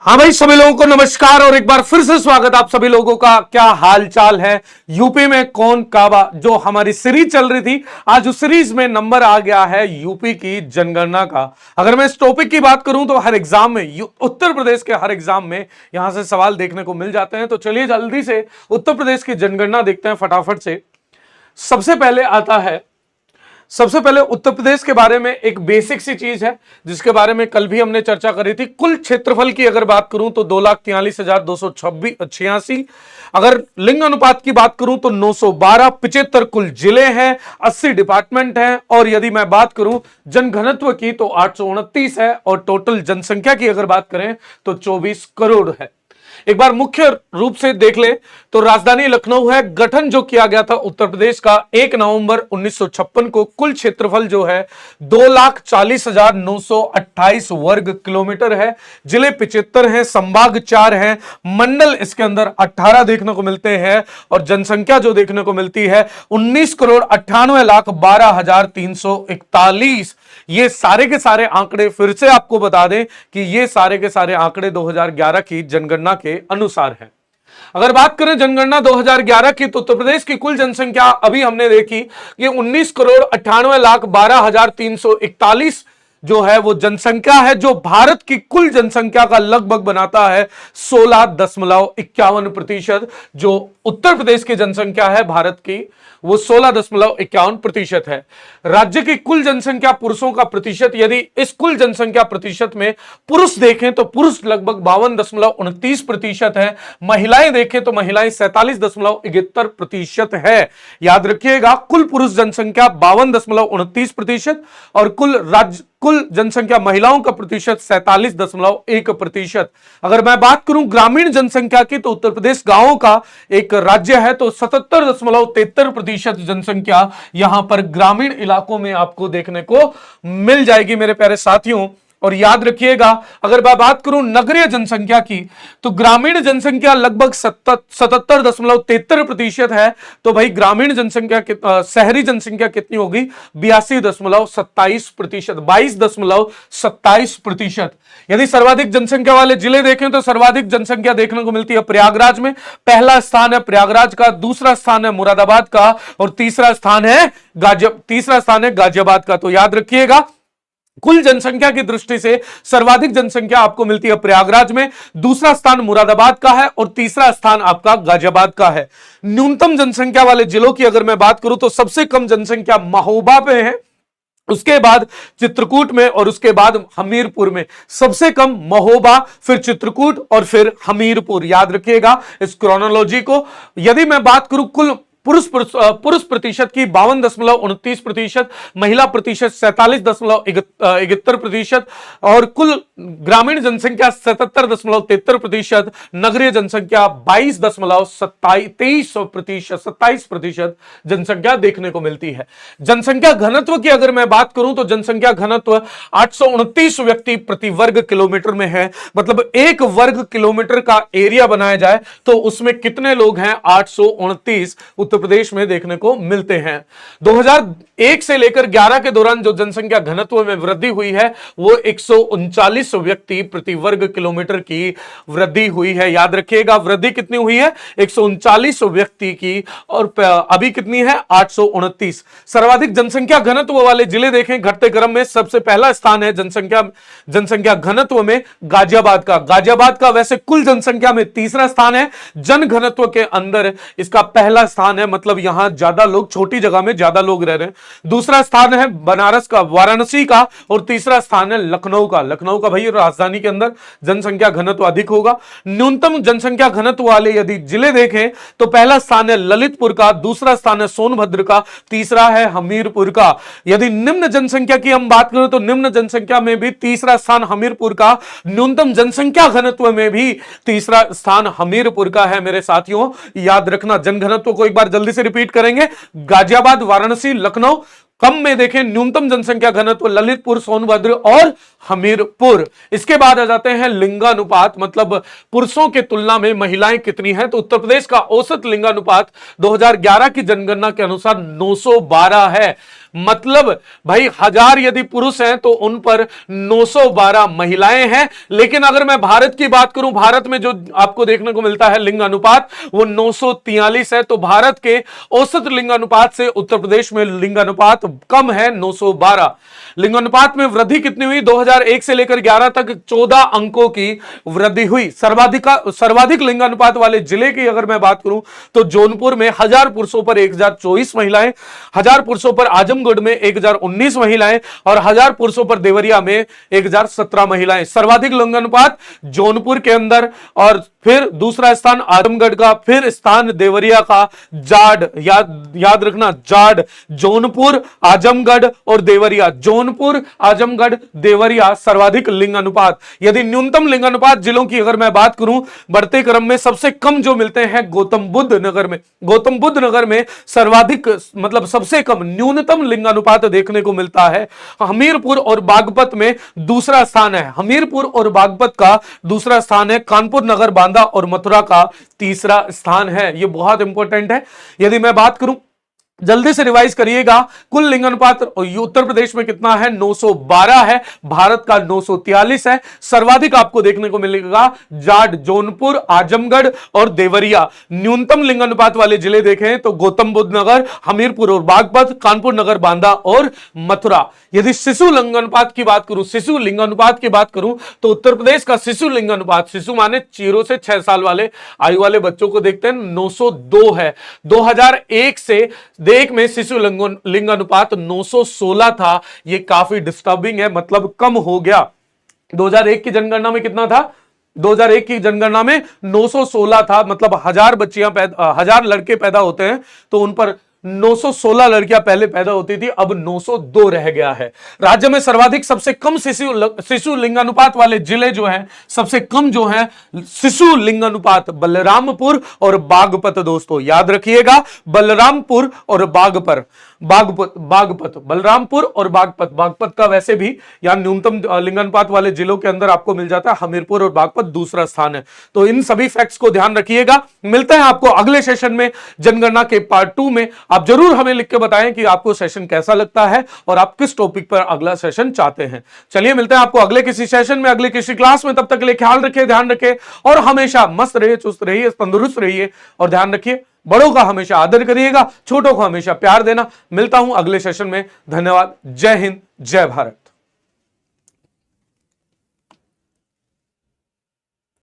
हाँ भाई, सभी लोगों को नमस्कार और एक बार फिर से स्वागत आप सभी लोगों का। क्या हाल चाल है? यूपी में कौन काबा जो हमारी सीरीज चल रही थी, आज उस सीरीज में नंबर आ गया है यूपी की जनगणना का। अगर मैं इस टॉपिक की बात करूं तो हर एग्जाम में, उत्तर प्रदेश के हर एग्जाम में यहां से सवाल देखने को मिल जाते हैं। तो चलिए जल्दी से उत्तर प्रदेश की जनगणना देखते हैं फटाफट से। सबसे पहले उत्तर प्रदेश के बारे में एक बेसिक सी चीज है जिसके बारे में कल भी हमने चर्चा करी थी। कुल क्षेत्रफल की अगर बात करूं तो 2,43,286। अगर लिंग अनुपात की बात करूं तो 912। 75 कुल जिले हैं, 80 डिपार्टमेंट हैं। और यदि मैं बात करूं जनघनत्व की तो 829 है। और टोटल जनसंख्या की अगर बात करें तो 24 करोड़ है। एक बार मुख्य रूप से देख ले तो राजधानी लखनऊ है। गठन जो किया गया था उत्तर प्रदेश का 1 नवंबर 1956 को। कुल क्षेत्रफल जो है 2,40,928 वर्ग किलोमीटर है। जिले 75 हैं, संभाग 4 हैं, मंडल इसके अंदर 18 देखने को मिलते हैं। और जनसंख्या जो देखने को मिलती है 19,98,12,341। ये सारे के सारे आंकड़े फिर से आपको बता दें कि ये सारे के सारे आंकड़े 2011 की जनगणना के अनुसार है। अगर बात करें जनगणना 2011 की तो उत्तर प्रदेश की कुल जनसंख्या अभी हमने देखी कि 19,98,12,341 जो है वो जनसंख्या है, जो भारत की कुल जनसंख्या का लगभग बनाता है 16.51%। जो उत्तर प्रदेश की जनसंख्या है भारत की वो 16.51% है। राज्य की कुल जनसंख्या पुरुषों का प्रतिशत, यदि इस कुल जनसंख्या प्रतिशत में पुरुष देखें तो पुरुष लगभग 52.29% है। महिलाएं देखें तो महिलाएं 47.71% है। याद रखिएगा, कुल पुरुष जनसंख्या 52.29% और कुल जनसंख्या महिलाओं का प्रतिशत 47.1%। अगर मैं बात करूं ग्रामीण जनसंख्या की तो उत्तर प्रदेश गांवों का एक राज्य है, तो 77.73% जनसंख्या यहां पर ग्रामीण इलाकों में आपको देखने को मिल जाएगी मेरे प्यारे साथियों। और याद रखिएगा, अगर मैं बात करूं नगरीय जनसंख्या की तो ग्रामीण जनसंख्या लगभग 77.73% है। तो भाई ग्रामीण जनसंख्या शहरी जनसंख्या कितनी होगी? 82.27%, 22.27%। यदि सर्वाधिक जनसंख्या वाले जिले देखें तो सर्वाधिक जनसंख्या देखने को मिलती है प्रयागराज में। पहला स्थान है प्रयागराज का, दूसरा स्थान है मुरादाबाद का और तीसरा स्थान है गाजियाबाद का। तो याद रखिएगा, कुल जनसंख्या की दृष्टि से सर्वाधिक जनसंख्या आपको मिलती है प्रयागराज में, दूसरा स्थान मुरादाबाद का है और तीसरा स्थान आपका गाजियाबाद का है। न्यूनतम जनसंख्या वाले जिलों की अगर मैं बात करूं तो सबसे कम जनसंख्या महोबा पे है, उसके बाद चित्रकूट में और उसके बाद हमीरपुर में। सबसे कम महोबा, फिर चित्रकूट और फिर हमीरपुर। याद रखिएगा इस क्रोनोलॉजी को। यदि मैं बात करूं कुल पुरुष प्रतिशत की 52.29%, महिला प्रतिशत 47.71% और कुल ग्रामीण जनसंख्या 77.73%, नगरीय जनसंख्या 22.27% जनसंख्या देखने को मिलती है। जनसंख्या घनत्व की अगर मैं बात करूं तो जनसंख्या घनत्व 829 व्यक्ति प्रति वर्ग किलोमीटर में है। मतलब एक वर्ग किलोमीटर का एरिया बनाया जाए तो उसमें कितने लोग हैं? 829 उत्तर प्रदेश में देखने को मिलते हैं। 2001 से लेकर 11 के दौरान जो जनसंख्या घनत्व में वृद्धि हुई है वो 139 व्यक्ति प्रति वर्ग किलोमीटर की वृद्धि हुई है। याद रखिएगा, वृद्धि कितनी हुई है? 139 व्यक्ति की। और अभी कितनी है? 829। सर्वाधिक जनसंख्या घनत्व वाले जिले देखें घटते क्रम में, सबसे पहला स्थान है जनसंख्या घनत्व में गाजियाबाद का। गाजियाबाद का वैसे कुल जनसंख्या में तीसरा स्थान है, जन घनत्व के अंदर इसका पहला स्थान है। मतलब यहां ज्यादा लोग, छोटी जगह में ज्यादा लोग रह रहे हैं। दूसरा स्थान है बनारस का, वाराणसी का और तीसरा स्थान है लखनऊ का। लखनऊ का भाई राजधानी के अंदर जनसंख्या घनत्व अधिक होगा। न्यूनतम जनसंख्या घनत्व वाले यदि जिले देखें तो पहला स्थान है ललितपुर का, दूसरा स्थान है सोनभद्र का, तीसरा है हमीरपुर का। यदि निम्न जनसंख्या की हम बात करें तो निम्न जनसंख्या में भी तीसरा स्थान हमीरपुर का, न्यूनतम जनसंख्या घनत्व में भी तीसरा स्थान हमीरपुर का है मेरे साथियों। याद रखना, जनघनत्व को एक बार जल्दी से रिपीट करेंगे। गाजियाबाद, वाराणसी, लखनऊ। कम में देखें न्यूनतम जनसंख्या घनत्व ललितपुर, सोनभद्र और हमीरपुर। इसके बाद आ जाते हैं लिंगानुपात, मतलब पुरुषों के तुलना में महिलाएं कितनी हैं। तो उत्तर प्रदेश का औसत लिंगानुपात 2011 की जनगणना के अनुसार 912 है। मतलब भाई 1000 यदि पुरुष हैं तो उन पर 912 महिलाएं हैं। लेकिन अगर मैं भारत की बात करूं, भारत में जो आपको देखने को मिलता है लिंग अनुपात वो 943 है। तो भारत के औसत लिंग अनुपात से उत्तर प्रदेश में लिंग अनुपात कम है, 912। लिंग अनुपात में वृद्धि कितनी हुई? 2001 से लेकर 11 तक 14 अंकों की वृद्धि हुई। सर्वाधिक लिंग अनुपात वाले जिले की अगर मैं बात करूं तो जौनपुर में 1000 पुरुषों पर 1024 महिलाएं, 1000 पुरुषों पर आजमगढ़ में 1019 महिलाएं और 1000 पुरुषों पर देवरिया में 1017 महिलाएं। सर्वाधिक लिंग अनुपात जौनपुर के अंदर, और फिर दूसरा स्थान आजमगढ़ का, फिर स्थान देवरिया का। जाड, याद रखना, जाड, जौनपुर, आजमगढ़ और देवरिया। जौनपुर, आजमगढ़, देवरिया सर्वाधिक लिंग अनुपात। यदि न्यूनतम लिंग अनुपात जिलों की अगर मैं बात करूं, बढ़ते क्रम में सबसे कम जो मिलते हैं गौतम बुद्ध नगर में। गौतम बुद्ध नगर में सर्वाधिक मतलब सबसे कम न्यूनतम लिंग अनुपात देखने को मिलता है। हमीरपुर और बागपत में दूसरा स्थान है। हमीरपुर और बागपत का दूसरा स्थान है। कानपुर नगर, बांदा और मथुरा का तीसरा स्थान है। यह बहुत इंपॉर्टेंट है। यदि मैं बात करूं, जल्दी से रिवाइज करिएगा, कुल लिंग अनुपात उत्तर प्रदेश में कितना है? 912 है। भारत का 943 है। सर्वाधिक आपको देखने को मिलेगा जाट, जौनपुर, आजमगढ़ और देवरिया। न्यूनतम लिंग अनुपात वाले जिले देखें तो गौतम बुद्ध नगर, हमीरपुर और बागपत, कानपुर नगर, बांदा और मथुरा। यदि शिशु लिंग अनुपात की बात करूं, शिशु लिंग अनुपात की बात करूं तो उत्तर प्रदेश का शिशु लिंग अनुपात, शिशु माने 0 से 6 साल वाले आयु वाले बच्चों को देखते हैं, 902 है। 2001 से देश में शिशु लिंग अनुपात 916 था। यह काफी डिस्टर्बिंग है, मतलब कम हो गया। 2001 की जनगणना में कितना था? 2001 की जनगणना में 916 था। मतलब 1000 लड़के पैदा होते हैं तो उन पर 916 लड़कियां पहले पैदा होती थी, अब 902 रह गया है। राज्य में सर्वाधिक सबसे कम शिशु लिंगानुपात वाले जिले जो हैं, सबसे कम जो हैं शिशु लिंगानुपात, बलरामपुर और बागपत। दोस्तों याद रखिएगा, बलरामपुर और बागपत, बलरामपुर और बागपत का वैसे भी यहां न्यूनतम लिंगानुपात वाले जिलों के अंदर आपको मिल जाता है। हमीरपुर और बागपत दूसरा स्थान है। तो इन सभी फैक्ट्स को ध्यान रखिएगा। मिलते हैं आपको अगले सेशन में, जनगणना के पार्ट 2 में। आप जरूर हमें लिख के बताएं कि आपको सेशन कैसा लगता है और आप किस टॉपिक पर अगला सेशन चाहते हैं। चलिए मिलते हैं आपको अगले किसी सेशन में, अगले किसी क्लास में। तब तक के लिए ख्याल रखिए, ध्यान रखिए और हमेशा मस्त रहिए, चुस्त रहिए, तंदुरुस्त रहिए और ध्यान रखिए, बड़ों का हमेशा आदर करिएगा, छोटों को हमेशा प्यार देना। मिलता हूं अगले सेशन में। धन्यवाद। जय हिंद, जय भारत।